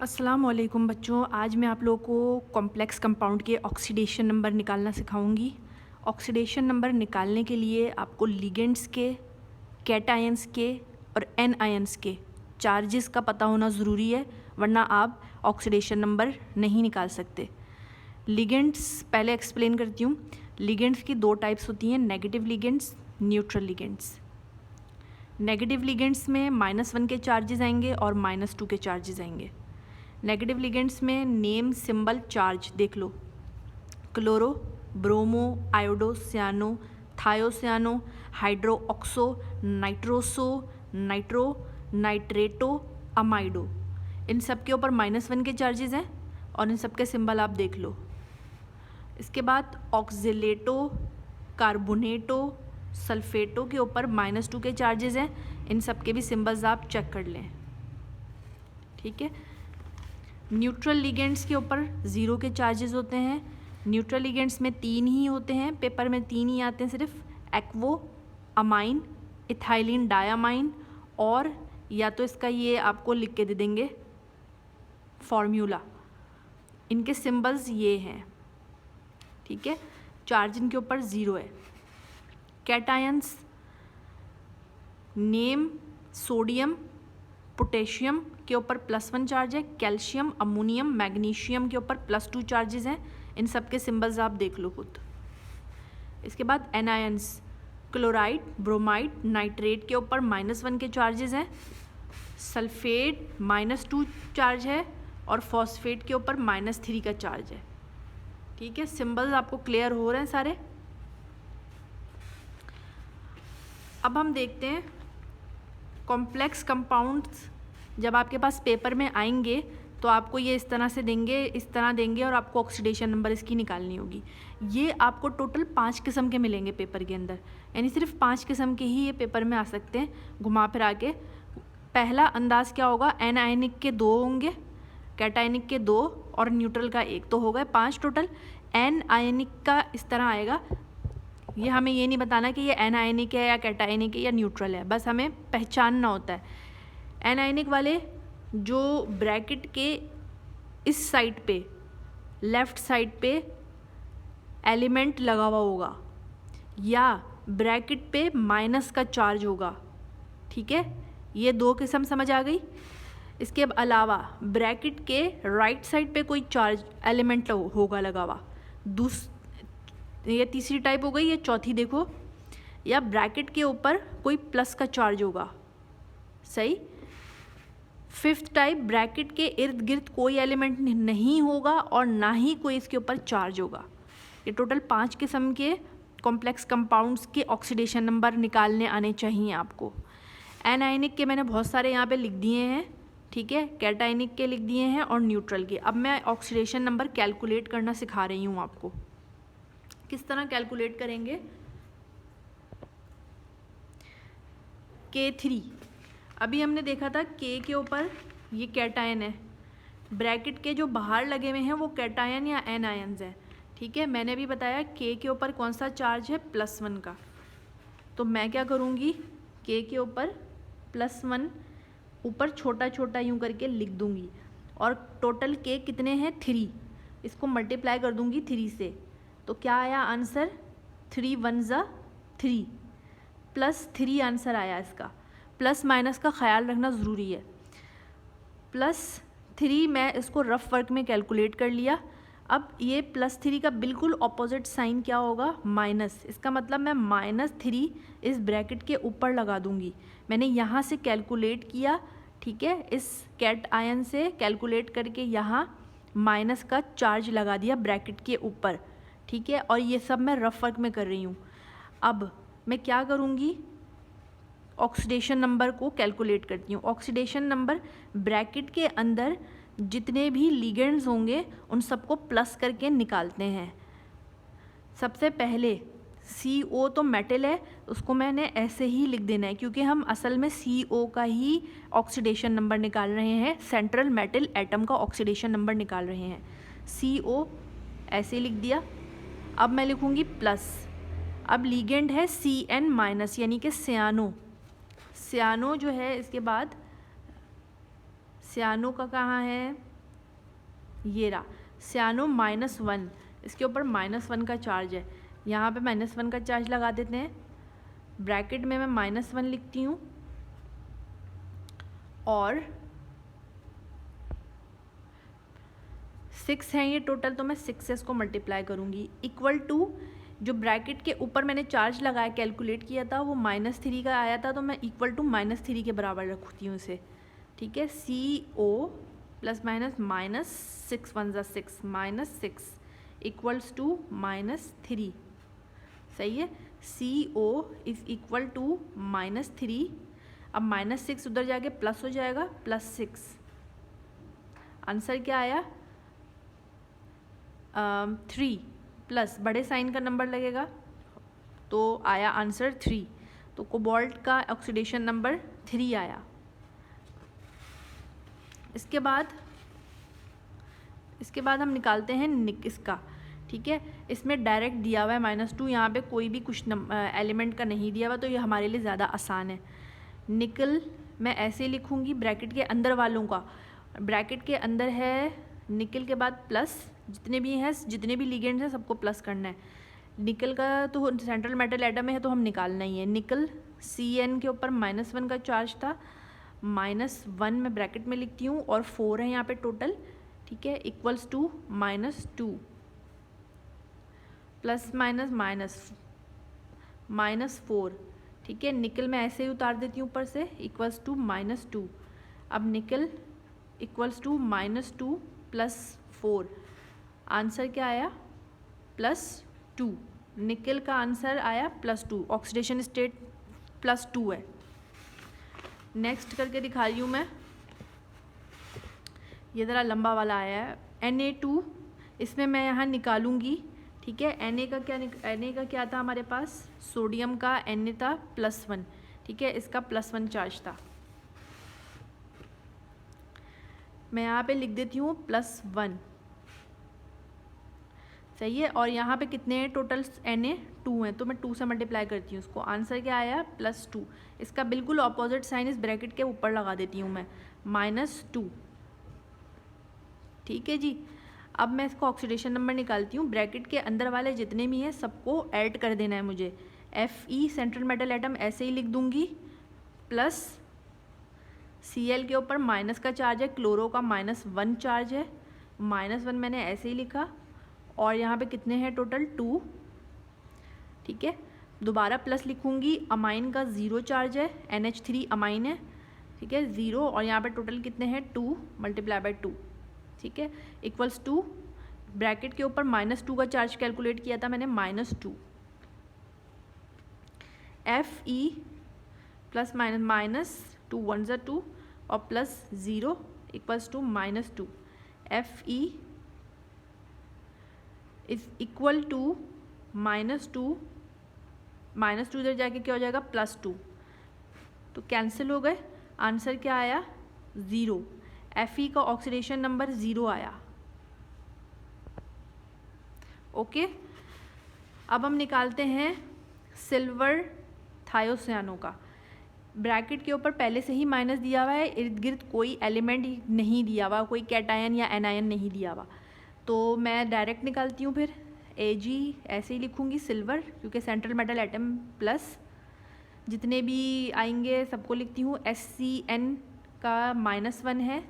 अस्सलाम वालेकुम बच्चों, आज मैं आप लोगों को कॉम्प्लेक्स कंपाउंड के ऑक्सीडेशन नंबर निकालना सिखाऊंगी। ऑक्सीडेशन नंबर निकालने के लिए आपको लिगेंड्स के, कैटायंस के और एनायंस के चार्जेस का पता होना ज़रूरी है, वरना आप ऑक्सीडेशन नंबर नहीं निकाल सकते। लिगेंड्स पहले एक्सप्लेन करती हूँ। लिगेंड्स की दो टाइप्स होती हैं, negative ligands, neutral ligands. Negative ligands में -1 के चार्जेस आएंगे और -2 के चार्जेस आएंगे। नेगेटिव लिगेंड्स में नेम, सिंबल, चार्ज देख लो। Chloro, bromo, iodo, cyano, thiocyano, hydroxo, nitroso, nitro, nitrato, amido, इन सब के ऊपर -1 के चार्जेस हैं और इन सब के सिंबल आप देख लो। इसके बाद ऑक्जिलेटो, कार्बोनेटो, सल्फेटो के ऊपर -2 के चार्जेस हैं, इन सब के भी सिंबल्स आप चेक कर लें। ठीक है। न्यूट्रल लिगेंड्स के ऊपर 0 के चार्जेस होते हैं। न्यूट्रल लिगेंड्स में 3 ही होते हैं, पेपर में 3 ही आते हैं सिर्फ, एक्वो, अमाइन, इथाइलिन डायामाइन, और या तो इसका ये आपको लिख के दे देंगे फॉर्मूला। इनके सिंबल्स ये हैं। ठीक है, चार्ज इनके ऊपर 0 है। कैटायंस, नेम, सोडियम, पोटेशियम के ऊपर +1 चार्ज है, कैल्शियम, अमोनियम, मैग्नीशियम के ऊपर +2 चार्जेस हैं, इन सब के सिंबल्स आप देख लो खुद। इसके बाद एनायंस, क्लोराइड, ब्रोमाइड, नाइट्रेट के ऊपर -1 के चार्जेस हैं, सल्फेट -2 चार्ज है और फॉस्फेट के ऊपर -3 का चार्ज है। ठीक है, सिंबल्स आपको क्लियर हो रहे हैं सारे। अब हम देखते हैं कॉम्प्लेक्स कंपाउंड्स जब आपके पास पेपर में आएंगे तो आपको ये इस तरह से देंगे, इस तरह देंगे, और आपको ऑक्सीडेशन नंबर इसकी निकालनी होगी। ये आपको टोटल 5 किस्म के मिलेंगे पेपर के अंदर, यानी सिर्फ 5 किस्म के ही ये पेपर में आ सकते हैं घुमा फिरा के। पहला अंदाज क्या होगा, एनायनिक के 2 होंगे, कैटायनिक के 2 और न्यूट्रल का 1, तो हो गए 5 टोटल। एनायनिक का इस तरह आएगा, ये हमें ये नहीं बताना कि ये एनायनिक है या कैटायनिक है या न्यूट्रल है, बस हमें पहचानना होता है। एनायनिक वाले जो ब्रैकेट के इस साइड पे, लेफ़्ट साइड पे एलिमेंट लगा हुआ होगा या ब्रैकेट पे माइनस का चार्ज होगा। ठीक है, ये 2 किस्म समझ आ गई। इसके अलावा ब्रैकेट के राइट साइड पे कोई चार्ज एलिमेंट होगा लगा हुआ, ये तीसरी टाइप हो गई। ये चौथी देखो, या ब्रैकेट के ऊपर कोई प्लस का चार्ज होगा, सही। 5th टाइप, ब्रैकेट के इर्द गिर्द कोई एलिमेंट नहीं होगा और ना ही कोई इसके ऊपर चार्ज होगा। ये टोटल 5 किस्म के कॉम्प्लेक्स कंपाउंड्स के ऑक्सीडेशन नंबर निकालने आने चाहिए आपको। एनायनिक के मैंने बहुत सारे यहाँ पे लिख दिए हैं, ठीक है, कैटायनिक के लिख दिए हैं और न्यूट्रल के। अब मैं ऑक्सीडेशन नंबर कैलकुलेट करना सिखा रही हूँ आपको। किस तरह कैलकुलेट करेंगे। K3, अभी हमने देखा था K के ऊपर ये कैटायन है, ब्रैकेट के जो बाहर लगे हुए हैं वो कैटायन या एनायंस है। ठीक है, मैंने भी बताया K के ऊपर कौन सा चार्ज है, +1 का। तो मैं क्या करूँगी, K के ऊपर +1 ऊपर छोटा छोटा यूँ करके लिख दूँगी, और टोटल K कितने हैं, 3, इसको मल्टीप्लाई कर दूँगी 3 से। तो क्या आया आंसर, 3 1 ज़ा 3, +3 आंसर आया इसका। प्लस माइनस का ख्याल रखना ज़रूरी है। +3 मैं इसको रफ वर्क में कैलकुलेट कर लिया। अब ये +3 का बिल्कुल ऑपोजिट साइन क्या होगा, माइनस। इसका मतलब मैं -3 इस ब्रैकेट के ऊपर लगा दूंगी। मैंने यहाँ से कैलकुलेट किया, ठीक है, इस कैट आयन से कैलकुलेट करके यहाँ माइनस का चार्ज लगा दिया ब्रैकेट के ऊपर। ठीक है, और ये सब मैं रफ वर्क में कर रही हूँ। अब मैं क्या करूँगी, ऑक्सीडेशन नंबर को कैलकुलेट करती हूँ। ऑक्सीडेशन नंबर ब्रैकेट के अंदर जितने भी लिगेंड्स होंगे उन सबको प्लस करके निकालते हैं। सबसे पहले CO तो मेटल है, उसको मैंने ऐसे ही लिख देना है, क्योंकि हम असल में CO का ही ऑक्सीडेशन नंबर निकाल रहे हैं, सेंट्रल मेटल एटम का ऑक्सीडेशन नंबर निकाल रहे हैं। CO ऐसे लिख दिया। अब मैं लिखूँगी प्लस। अब लिगेंड है CN- यानी कि सियानो। सियानो जो है, इसके बाद सियानो का कहाँ है, ये रहा सियानो -1, इसके ऊपर -1 का चार्ज है, यहाँ पे -1 का चार्ज लगा देते हैं। ब्रैकेट में मैं -1 लिखती हूँ और 6 है ये टोटल, तो मैं 6 से इसको मल्टीप्लाई करूँगी, इक्वल टू जो ब्रैकेट के ऊपर मैंने चार्ज लगाया कैलकुलेट किया था वो -3 का आया था, तो मैं इक्वल टू -3 के बराबर रखती हूँ इसे। ठीक है, CO +- -6 1 ज़ा 6 -6 इक्वल्स टू -3। सही है, CO इज़ इक्वल टू -3। अब -6 उधर जाके प्लस हो जाएगा, +6। आंसर क्या आया? 3 प्लस बड़े साइन का नंबर लगेगा तो आया आंसर 3। तो कोबाल्ट का ऑक्सीडेशन नंबर 3 आया। इसके बाद हम निकालते हैं इसका। ठीक है, इसमें डायरेक्ट दिया हुआ है -2, यहाँ पे कोई भी कुछ एलिमेंट का नहीं दिया हुआ, तो ये हमारे लिए ज़्यादा आसान है। निकल मैं ऐसे लिखूँगी ब्रैकेट के अंदर वालों का, ब्रैकेट के अंदर है निकल के बाद प्लस, जितने भी लिगेंड्स हैं सबको प्लस करना है। निकल का तो सेंट्रल मेटल एटम है तो हम निकालना ही है। निकल CN के ऊपर -1 का चार्ज था, -1 मैं ब्रैकेट में लिखती हूँ और 4 है यहाँ पे टोटल। ठीक है, इक्वल्स टू -2 प्लस -4। ठीक है, निकल मैं ऐसे ही उतार देती हूँ ऊपर से, इक्वल्स टू -2। अब निकल इक्वल्स टू -2 + 4, आंसर क्या आया? +2। निकल का आंसर आया +2, ऑक्सीडेशन स्टेट +2 है। नेक्स्ट करके दिखा रही हूँ मैं, ये ज़रा लंबा वाला आया है Na2, इसमें मैं यहाँ निकालूंगी। ठीक है, Na का क्या था हमारे पास? सोडियम का Na था +1। ठीक है, इसका +1 चार्ज था, मैं यहाँ पे लिख देती हूँ +1। सही है, और यहाँ पे कितने हैं टोटल? Na2 हैं, तो मैं 2 से मल्टीप्लाई करती हूँ उसको। आंसर क्या आया? +2। इसका बिल्कुल ऑपोजिट साइन इस ब्रैकेट के ऊपर लगा देती हूँ मैं, -2। ठीक है जी, अब मैं इसको ऑक्सीडेशन नंबर निकालती हूँ। ब्रैकेट के अंदर वाले जितने भी हैं सबको ऐड कर देना है मुझे। Fe सेंट्रल मेटल एटम ऐसे ही लिख दूँगी, प्लस Cl के ऊपर माइनस का चार्ज है, क्लोरो का -1 चार्ज है, -1 मैंने ऐसे ही लिखा। और यहाँ पे कितने हैं टोटल? 2। ठीक है, दोबारा प्लस लिखूँगी, अमाइन का 0 चार्ज है, NH3 अमाइन है। ठीक है, 0, और यहाँ पे टोटल कितने हैं? 2 × 2। ठीक है, इक्वल्स टू ब्रैकेट के ऊपर -2 का चार्ज कैलकुलेट किया था मैंने, -2। Fe +- 2 1 ज़ा 2 और +0 equals to -2। Fe is equal to -2, -2 इधर जाके क्या हो जाएगा? +2, तो कैंसिल हो गए। आंसर क्या आया? 0। Fe का ऑक्सीडेशन नंबर 0 आया। ओके, अब हम निकालते हैं सिल्वर थायोसियानो का। ब्रैकेट के ऊपर पहले से ही माइनस दिया हुआ है, इर्द गिर्द कोई एलिमेंट नहीं दिया हुआ, कोई कैटायन या एनायन नहीं दिया हुआ, तो मैं डायरेक्ट निकालती हूँ। फिर Ag ऐसे ही लिखूँगी सिल्वर, क्योंकि सेंट्रल मेटल एटम प्लस जितने भी आएंगे सबको लिखती हूँ। SCN का -1 है,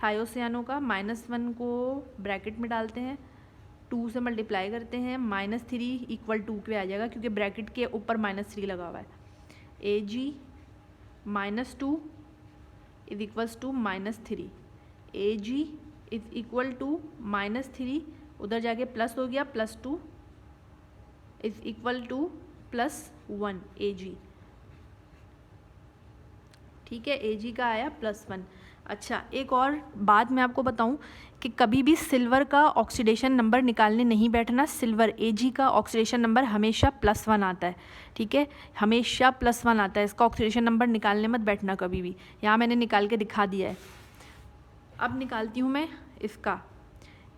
थायोसियानो का -1 को ब्रैकेट में डालते हैं, 2 से मल्टीप्लाई करते हैं, -3 = 2 पे आ जाएगा, क्योंकि ब्रैकेट के ऊपर -3 लगा हुआ है। Ag -2 is equals to -3। Ag is equal to -3, उधर जाके प्लस हो गया, +2 इज इक्वल टू +1 Ag। ठीक है, Ag का आया +1। अच्छा, एक और बात मैं आपको बताऊं कि कभी भी सिल्वर का ऑक्सीडेशन नंबर निकालने नहीं बैठना। सिल्वर Ag का ऑक्सीडेशन नंबर हमेशा +1 आता है। ठीक है, हमेशा +1 आता है, इसका ऑक्सीडेशन नंबर निकालने मत बैठना कभी भी। यहाँ मैंने निकाल के दिखा दिया है। अब निकालती हूँ मैं इसका।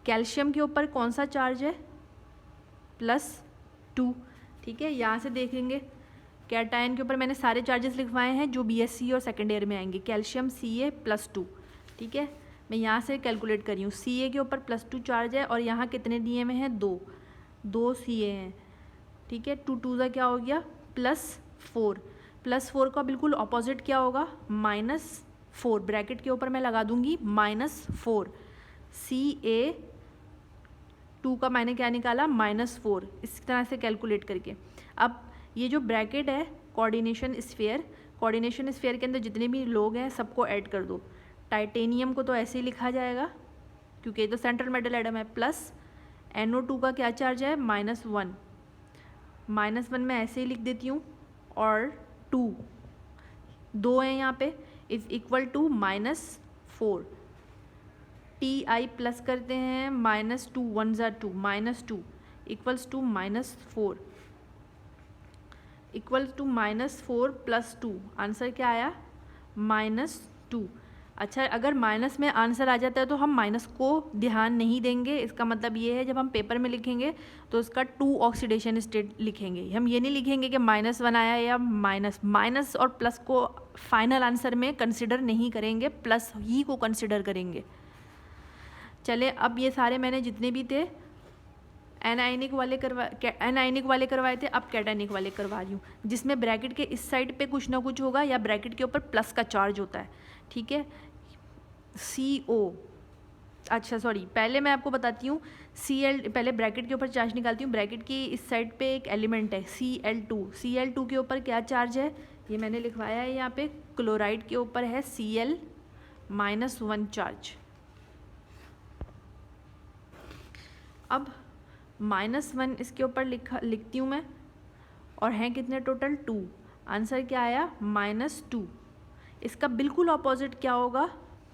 कैल्शियम के ऊपर कौन सा चार्ज है? +2। ठीक है, यहाँ से देखेंगे कैटायन के ऊपर मैंने सारे चार्जेस लिखवाए हैं जो BSc और सेकेंड ईयर में आएंगे। Calcium Ca +2। ठीक है, मैं यहाँ से कैलकुलेट कर रही हूँ। Ca के ऊपर +2 चार्ज है और यहाँ कितने दिए हुए हैं, 2 Ca हैं, ठीक है। 2 2 क्या हो गया, +4, +4 का बिल्कुल ऑपोजिट क्या होगा, -4, ब्रैकेट के ऊपर मैं लगा दूंगी -4, Ca2 का मैंने क्या निकाला, -4, इस तरह से कैलकुलेट करके। अब ये जो ब्रैकेट है कोऑर्डिनेशन स्फीयर के अंदर जितने भी लोग हैं सबको ऐड कर दो। टाइटेनियम को तो ऐसे ही लिखा जाएगा क्योंकि ये तो सेंट्रल मेटल एटम है, प्लस NO2 का क्या चार्ज है, -1, -1 मैं ऐसे ही लिख देती हूँ, और 2 है यहाँ पे, is equal to -4, Ti plus करते हैं, -2 1 ज़ा 2, -2 equals to -4, equals to -4 + 2, answer क्या आया, -2। अच्छा, अगर माइनस में आंसर आ जाता है तो हम माइनस को ध्यान नहीं देंगे, इसका मतलब ये है जब हम पेपर में लिखेंगे तो इसका 2 ऑक्सीडेशन स्टेट लिखेंगे, हम ये नहीं लिखेंगे कि -1 आया या माइनस और प्लस को फाइनल आंसर में कंसिडर नहीं करेंगे, प्लस ही को कंसिडर करेंगे। चले, अब ये सारे मैंने जितने भी थे एनायनिक वाले करवाए थे, अब कैटायनिक वाले करवा रही हूँ, जिसमें ब्रैकेट के इस साइड पे कुछ ना कुछ होगा या ब्रैकेट के ऊपर प्लस का चार्ज होता है, ठीक है। CO, अच्छा सॉरी, पहले मैं आपको बताती हूँ Cl, पहले ब्रैकेट के ऊपर चार्ज निकालती हूँ। ब्रैकेट की इस साइड पे एक एलिमेंट है Cl2 के ऊपर क्या चार्ज है, ये मैंने लिखवाया है यहाँ पे, क्लोराइड के ऊपर है Cl-1 चार्ज। अब -1 इसके ऊपर लिखती हूँ मैं, और हैं कितने टोटल, 2, आंसर क्या आया, -2। इसका बिल्कुल ऑपोजिट क्या होगा,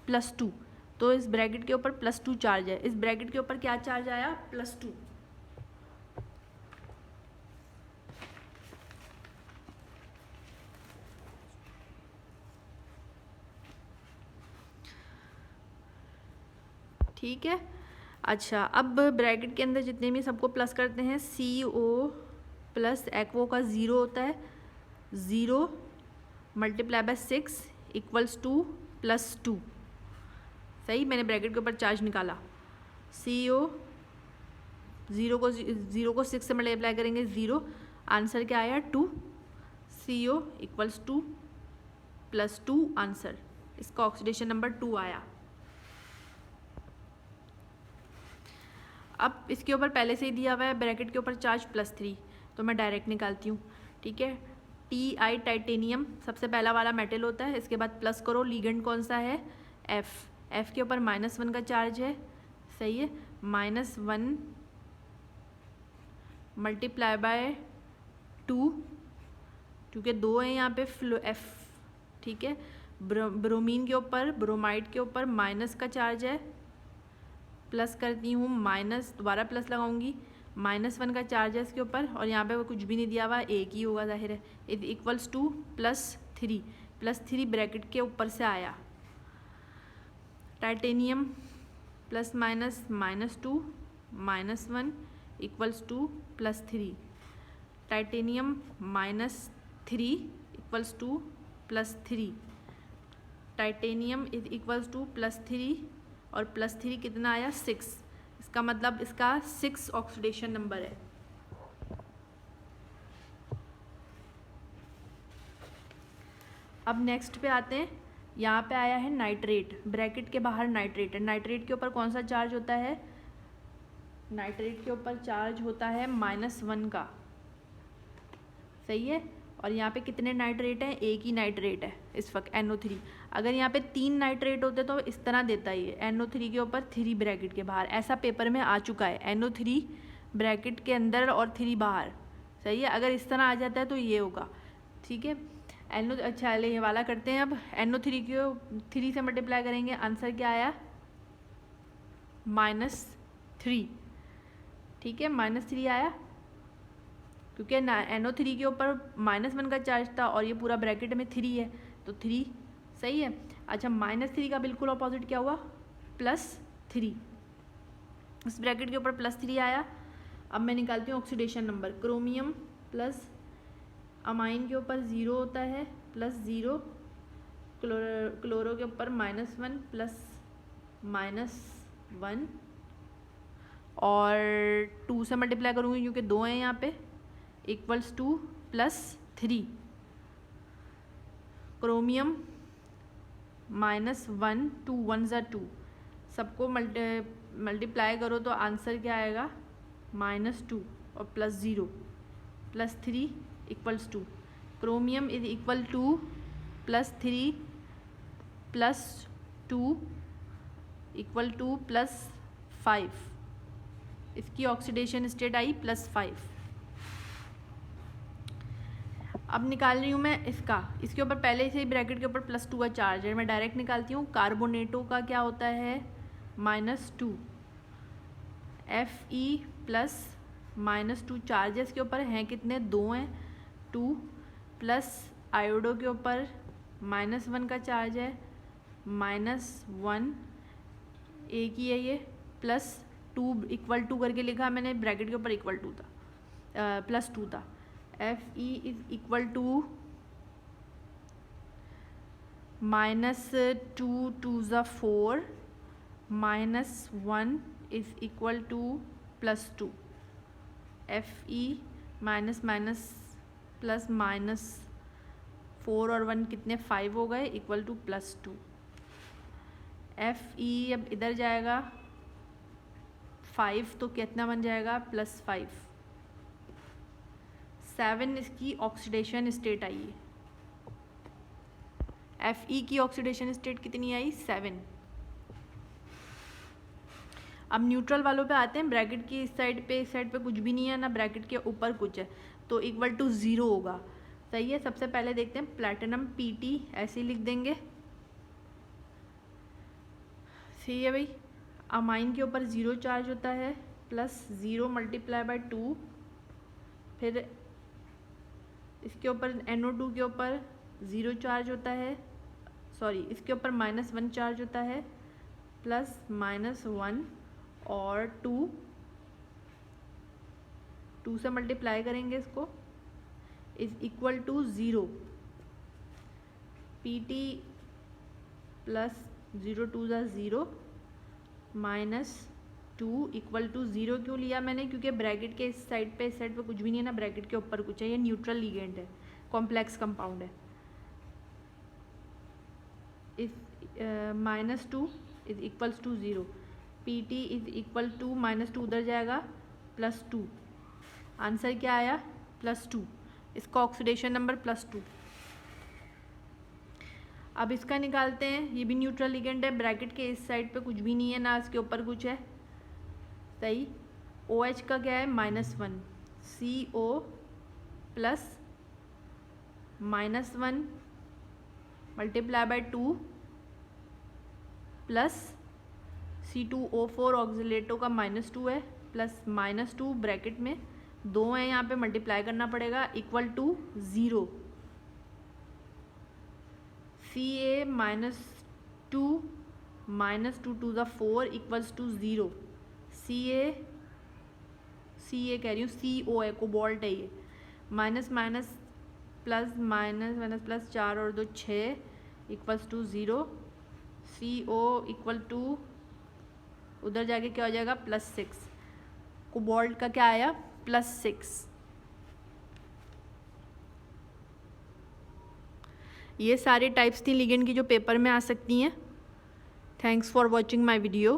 +2, तो इस ब्रैकेट के ऊपर +2 चार्ज है, इस ब्रैकेट के ऊपर क्या चार्ज आया, +2। ठीक है। अच्छा, अब ब्रैकेट के अंदर जितने भी सबको प्लस करते हैं, CO प्लस एक्वो का 0 होता है, 0 × 6 इक्वल्स टू +2, सही, मैंने ब्रैकेट के ऊपर चार्ज निकाला। CO 0 को 6 से मल्टीप्लाई करेंगे, 0, आंसर क्या आया, 2, CO इक्वल्स टू +2, आंसर इसका ऑक्सीडेशन नंबर 2 आया। अब इसके ऊपर पहले से ही दिया हुआ है ब्रैकेट के ऊपर चार्ज +3, तो मैं डायरेक्ट निकालती हूँ, ठीक है। Ti टाइटेनियम सबसे पहला वाला मेटल होता है, इसके बाद प्लस करो, लीगेंड कौन सा है, F के ऊपर -1 का चार्ज है, सही है, -1 × 2, क्योंकि 2 है यहाँ पे F, ठीक है। ब्रोमीन के ऊपर, ब्रोमाइड के ऊपर माइनस का चार्ज है, प्लस करती हूँ, माइनस, दोबारा प्लस लगाऊंगी, -1 का चार्ज है इसके ऊपर, और यहाँ पे वो कुछ भी नहीं दिया हुआ, एक ही होगा जाहिर है, इक्वल्स टू +3 ब्रैकेट के ऊपर से आया। Titanium +- -2 -1 equals to +3, titanium -3 equals to +3, titanium equals to +3, और +3 कितना आया, 6, इसका मतलब इसका 6 ऑक्सीडेशन नंबर है। अब नेक्स्ट पे आते हैं, यहाँ पे आया है नाइट्रेट, ब्रैकेट के बाहर नाइट्रेट है, नाइट्रेट के ऊपर कौन सा चार्ज होता है, नाइट्रेट के ऊपर चार्ज होता है -1 का, सही है। और यहाँ पे कितने नाइट्रेट हैं, एक ही नाइट्रेट है इस वक्त, NO3। अगर यहाँ पे 3 नाइट्रेट होते तो इस तरह देता ही है, NO3 के ऊपर 3 ब्रैकेट के बाहर, ऐसा पेपर में आ चुका है, NO3 ब्रैकेट के अंदर और 3 बाहर, सही है। अगर इस तरह आ जाता है तो ये होगा, ठीक है। अच्छा ये वाला करते हैं, अब NO3 को 3 से मल्टीप्लाई करेंगे, आंसर क्या आया, -3, ठीक है, -3 आया, क्योंकि NO3 के ऊपर -1 का चार्ज था और ये पूरा ब्रैकेट में 3 है, तो 3, सही है। अच्छा, -3 का बिल्कुल अपोजिट क्या हुआ, +3, इस ब्रैकेट के ऊपर +3 आया। अब मैं निकालती हूँ oxidation number, chromium plus amine के ऊपर 0 होता है, +0, क्लोरो के ऊपर -1 प्लस -1 और 2 से मल्टीप्लाई करूँगी क्योंकि 2 हैं यहाँ पे, इक्वल्स टू +3। क्रोमियम -1 2 1 ज़ा 2, सबको मल्टीप्लाई करो तो आंसर क्या आएगा -2 और +0 +3 equals to chromium is equal to +3 +2 equal to +5। इसकी ऑक्सीडेशन स्टेट आई +5। अब निकाल रही हूँ मैं इसके ऊपर पहले से ही ब्रैकेट के ऊपर +2 का चार्ज है, मैं डायरेक्ट निकालती हूँ। कार्बोनेटो का क्या होता है -2, Fe प्लस -2 चार्जेस के ऊपर हैं कितने, 2 हैं, 2 प्लस आयोडो के ऊपर -1 का चार्ज है, -1 एक ही है ये, +2 इक्वल टू करके लिखा मैंने, ब्रैकेट के ऊपर इक्वल टू था, +2 था। Fe इज इक्वल टू -2 2 ज़ा 4 -1 is equal to +2। Fe minus minus plus minus 4 और 1 कितने 5 हो गए, इक्वल टू +2। Fe अब इधर जाएगा 5 तो कितना बन जाएगा +5। 7 इसकी ऑक्सीडेशन स्टेट आई है। Fe की ऑक्सीडेशन स्टेट कितनी आई 7। अब न्यूट्रल वालों पे आते हैं। ब्रैकेट की इस साइड पे कुछ भी नहीं है ना, ब्रैकेट के ऊपर कुछ है, तो इक्वल टू 0 होगा। सही है। सबसे पहले देखते हैं प्लैटिनम Pt, ऐसे ही लिख देंगे। सही है भाई। अमाइन के ऊपर 0 चार्ज होता है, +0 मल्टीप्लाई बाय 2, फिर इसके ऊपर NO2 के ऊपर 0 चार्ज होता है, सॉरी इसके ऊपर -1 चार्ज होता है, +-1 और 2 से मल्टीप्लाई करेंगे इसको, is equal to 0। Pt plus 0 2 ज़ा 0 -2 इक्वल टू 0 क्यों लिया मैंने, क्योंकि ब्रैकेट के इस साइड पे कुछ भी नहीं है ना, ब्रैकेट के ऊपर कुछ है, ये न्यूट्रल लिगेंड है, कॉम्प्लेक्स कंपाउंड है। इस -2 is equals to 0, Pt is equal to -2 उधर जाएगा, +2। आंसर क्या आया +2। इसका ऑक्सीडेशन नंबर +2। अब इसका निकालते हैं। ये भी न्यूट्रल लिगेंड है, ब्रैकेट के इस साइड पे कुछ भी नहीं है ना, इसके ऊपर कुछ है। सही। OH का क्या है -1, CO plus -1 multiply by 2 plus C2O4 ऑक्सीलेटो का -2 है, प्लस -2 ब्रैकेट में 2 है, यहाँ पे मल्टीप्लाई करना पड़ेगा, इक्वल टू 0। Ca -2 -2 2 ज़ा 4 इक्वल्स टू 0। Ca कह रही हूँ, CO है, कोबाल्ट है ये, minus minus plus minus minus plus 4 और 2 6 equals to 0। CO equal to उधर जाके क्या हो जाएगा +6। कोबाल्ट का क्या आया +6। ये सारे टाइप्स थी लिगेंड की जो पेपर में आ सकती हैं। Thanks for watching my video.